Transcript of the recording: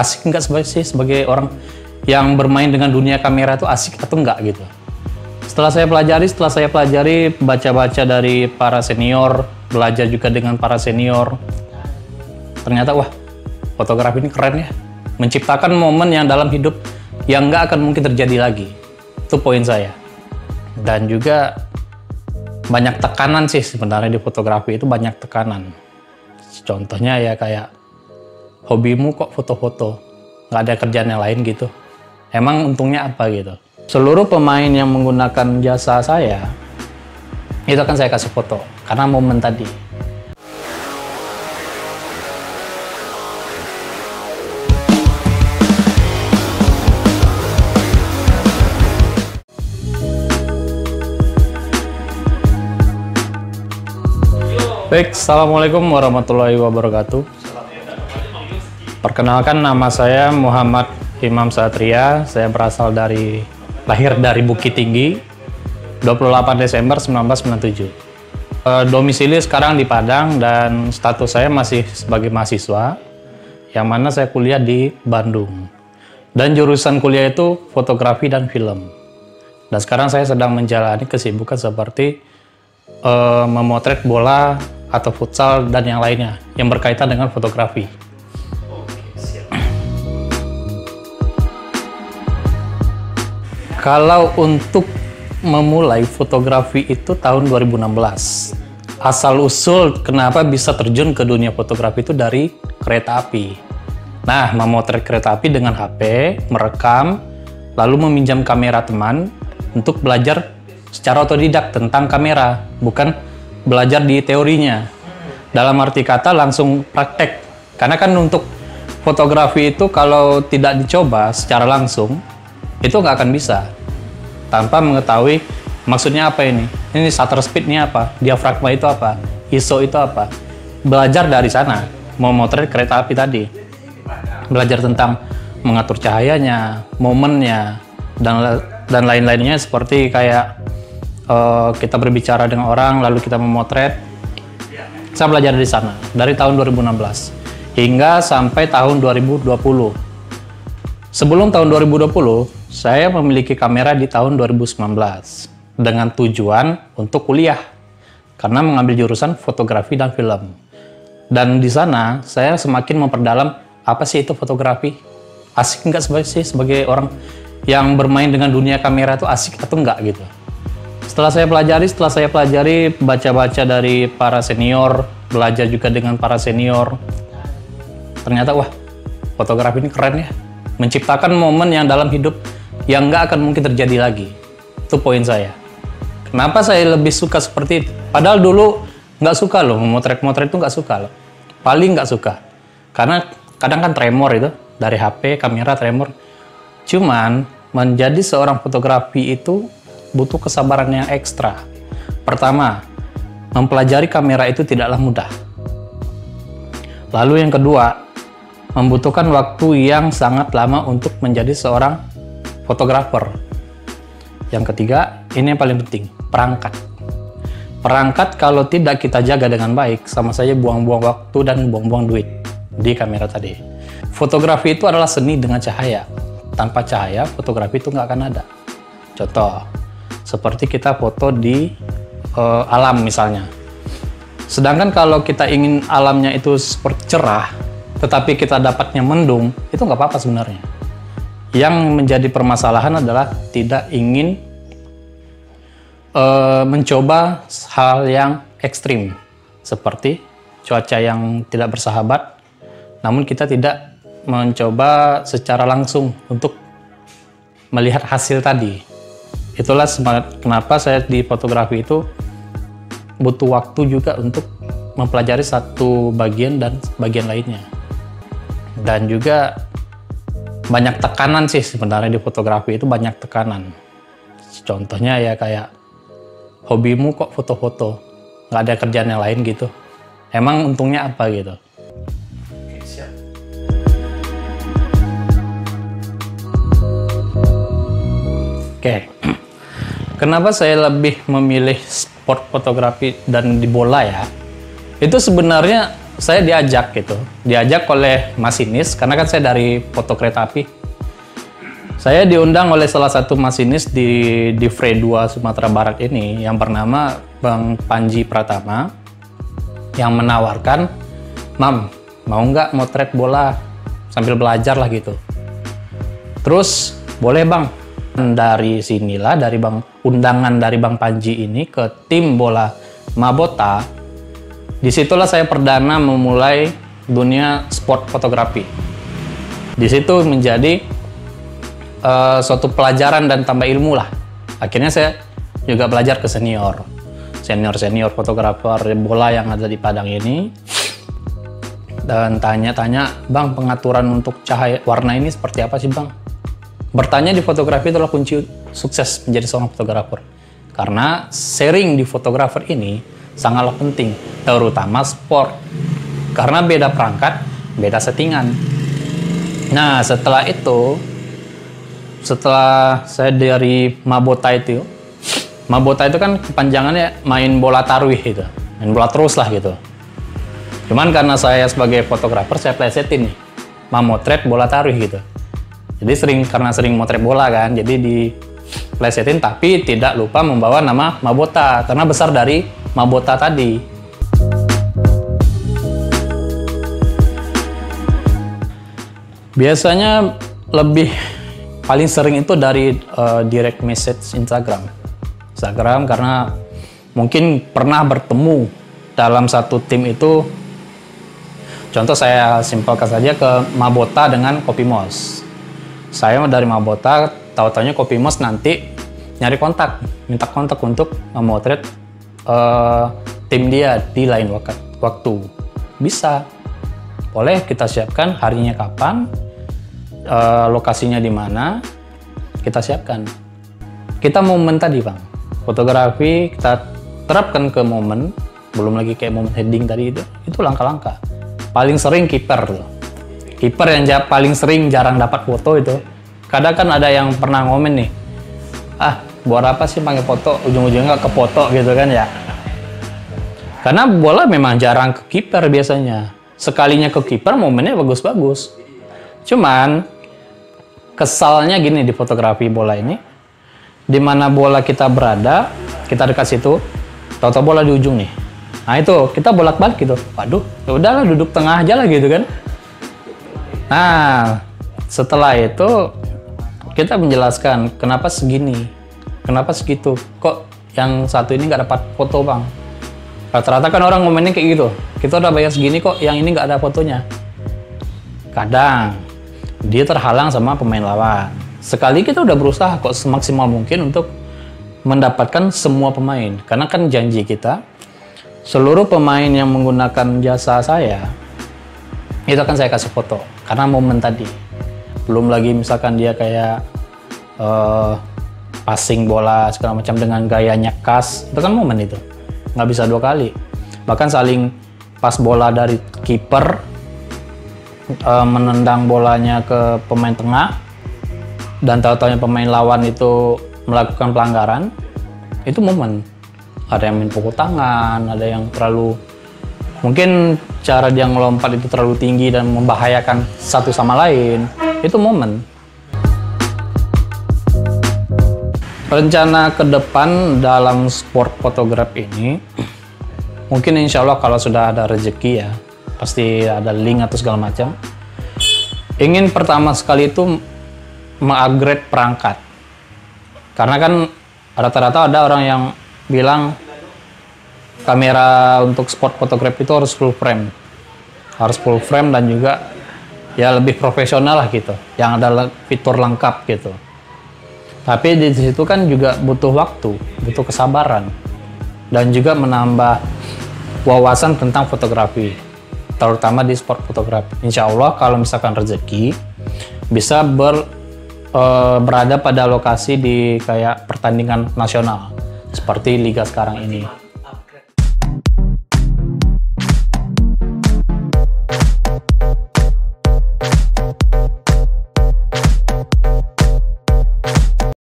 asik nggak sebagai orang yang bermain dengan dunia kamera itu asik atau enggak gitu. Setelah saya pelajari, baca-baca dari para senior, belajar juga dengan para senior, ternyata wah, fotografi ini keren ya, menciptakan momen yang dalam hidup yang nggak akan mungkin terjadi lagi. Itu poin saya. Dan juga banyak tekanan sih sebenarnya di fotografi itu, banyak tekanan. Contohnya ya kayak hobimu kok foto-foto, nggak ada kerjaan yang lain gitu. Emang untungnya apa gitu? Seluruh pemain yang menggunakan jasa saya, itu akan saya kasih foto, karena momen tadi. Baik, Assalamualaikum warahmatullahi wabarakatuh. Perkenalkan, nama saya Muhammad Imam Satria. Saya lahir dari Bukit Tinggi, 28 Desember 1997. Domisili sekarang di Padang dan status saya masih sebagai mahasiswa, yang mana saya kuliah di Bandung. Dan jurusan kuliah itu fotografi dan film. Dan sekarang saya sedang menjalani kesibukan seperti memotret bola atau futsal dan yang lainnya yang berkaitan dengan fotografi. Oke, siap. Kalau untuk memulai fotografi itu tahun 2016. Asal-usul kenapa bisa terjun ke dunia fotografi itu dari kereta api. Nah, memotret kereta api dengan HP, merekam, lalu meminjam kamera teman untuk belajar secara otodidak tentang kamera, bukan belajar di teorinya. Dalam arti kata langsung praktek. Karena kan untuk fotografi itu kalau tidak dicoba secara langsung, itu nggak akan bisa. Tanpa mengetahui maksudnya apa ini. Ini shutter speed ini apa, diafragma itu apa, ISO itu apa. Belajar dari sana, memotret kereta api tadi. Belajar tentang mengatur cahayanya, momennya, dan lain-lainnya, seperti kayak kita berbicara dengan orang, lalu kita memotret. Saya belajar di sana, dari tahun 2016 hingga sampai tahun 2020. Sebelum tahun 2020, saya memiliki kamera di tahun 2019 dengan tujuan untuk kuliah, karena mengambil jurusan fotografi dan film. Dan di sana, saya semakin memperdalam apa sih itu fotografi. Asik nggak sebagai orang yang bermain dengan dunia kamera itu asik atau enggak gitu. Setelah saya pelajari, baca-baca dari para senior, belajar juga dengan para senior, ternyata wah, fotografi ini keren ya, menciptakan momen yang dalam hidup yang nggak akan mungkin terjadi lagi. Itu poin saya. Kenapa saya lebih suka seperti itu? Padahal dulu nggak suka loh, memotret-motret itu nggak suka loh. Paling nggak suka. Karena kadang kan tremor itu, dari HP, kamera tremor. Cuman, menjadi seorang fotografi itu butuh kesabaran yang ekstra. Pertama, mempelajari kamera itu tidaklah mudah. Lalu yang kedua, membutuhkan waktu yang sangat lama untuk menjadi seorang fotografer. Yang ketiga, ini yang paling penting, perangkat. Perangkat kalau tidak kita jaga dengan baik, sama saja buang-buang waktu dan buang-buang duit di kamera tadi. Fotografi itu adalah seni dengan cahaya. Tanpa cahaya, fotografi itu nggak akan ada. Contoh, seperti kita foto di alam misalnya. Sedangkan kalau kita ingin alamnya itu seperti cerah, tetapi kita dapatnya mendung, itu nggak apa-apa sebenarnya. Yang menjadi permasalahan adalah tidak ingin mencoba hal yang ekstrim, seperti cuaca yang tidak bersahabat, namun kita tidak mencoba secara langsung untuk melihat hasil tadi. Itulah kenapa saya di fotografi itu butuh waktu juga untuk mempelajari satu bagian dan bagian lainnya. Dan juga banyak tekanan sih sebenarnya di fotografi itu, banyak tekanan. Contohnya ya kayak hobimu kok foto-foto, nggak ada kerjaan yang lain gitu. Emang untungnya apa gitu? Oke, siap. Oke. Kenapa saya lebih memilih sport fotografi dan di bola ya? Itu sebenarnya saya diajak gitu, diajak oleh masinis karena kan saya dari foto kereta api. Saya diundang oleh salah satu masinis di Fre 2 Sumatera Barat ini yang bernama Bang Panji Pratama yang menawarkan, "Mam, mau nggak motret bola sambil belajar lah gitu." Terus, "Boleh Bang." Dari sinilah, dari undangan dari Bang Panji ini ke tim bola Mabota, disitulah saya perdana memulai dunia sport fotografi. Di situ menjadi suatu pelajaran dan tambah ilmu lah. Akhirnya saya juga belajar ke senior fotografer bola yang ada di Padang ini, dan tanya-tanya, "Bang, pengaturan untuk cahaya warna ini seperti apa sih Bang?" Bertanya di fotografi adalah kunci sukses menjadi seorang fotografer, karena sharing di fotografer ini sangatlah penting, terutama sport, karena beda perangkat, beda settingan. Nah, setelah saya dari Mabota itu kan kepanjangannya main bola tarwih gitu, main bola terus lah gitu. Cuman karena saya sebagai fotografer, saya plesetin nih, memotret bola tarwih gitu. Jadi karena sering motret bola kan, jadi diplesetin, tapi tidak lupa membawa nama Mabota, karena besar dari Mabota tadi. Biasanya paling sering itu dari direct message Instagram karena mungkin pernah bertemu dalam satu tim itu. Contoh saya simpelkan saja ke Mabota dengan Kopimos. Saya dari Mabota, tahu-taunya Kopimos nanti nyari kontak, minta kontak untuk memotret tim dia di lain waktu. Bisa, boleh kita siapkan harinya kapan, lokasinya di mana, kita siapkan. Kita momen tadi Bang, fotografi kita terapkan ke momen, belum lagi kayak momen heading tadi itu langkah-langkah. Paling sering kiper tuh. Kiper yang paling sering jarang dapat foto itu. Kadang kan ada yang pernah ngomen nih, buat apa sih pakai foto, ujung-ujungnya nggak ke foto gitu kan ya. Karena bola memang jarang ke kiper biasanya. Sekalinya ke kiper momennya bagus-bagus. Cuman kesalnya gini di fotografi bola ini, di mana bola kita berada, kita dekat situ, tahu-tahu bola di ujung nih. Nah itu kita bolak-balik gitu. Waduh, ya udahlah duduk tengah aja lah gitu kan. Nah, setelah itu kita menjelaskan kenapa segini, kenapa segitu, kok yang satu ini nggak dapat foto Bang. Rata-rata kan orang ngomennya kayak gitu, kita udah bayar segini kok yang ini nggak ada fotonya. Kadang dia terhalang sama pemain lawan. Sekali kita udah berusaha kok semaksimal mungkin untuk mendapatkan semua pemain, karena kan janji kita seluruh pemain yang menggunakan jasa saya itu akan saya kasih foto, karena momen tadi. Belum lagi misalkan dia kayak passing bola segala macam dengan gayanya khas, itu kan momen itu nggak bisa dua kali. Bahkan saling pas bola dari kiper menendang bolanya ke pemain tengah dan tahu-tahunya pemain lawan itu melakukan pelanggaran, itu momen. Ada yang main pukul tangan, ada yang terlalu, mungkin cara dia ngelompat itu terlalu tinggi dan membahayakan satu sama lain, itu momen. Rencana ke depan dalam sport fotografi ini, mungkin insya Allah kalau sudah ada rezeki ya, pasti ada link atau segala macam. Ingin pertama sekali itu mengupgrade perangkat. Karena kan rata-rata ada orang yang bilang kamera untuk sport fotografi itu harus full frame. Harus full frame dan juga ya lebih profesional lah gitu. Yang ada fitur lengkap gitu. Tapi di situ kan juga butuh waktu, butuh kesabaran. Dan juga menambah wawasan tentang fotografi. Terutama di sport fotografi. Insya Allah kalau misalkan rezeki bisa berada pada lokasi di kayak pertandingan nasional seperti liga sekarang ini.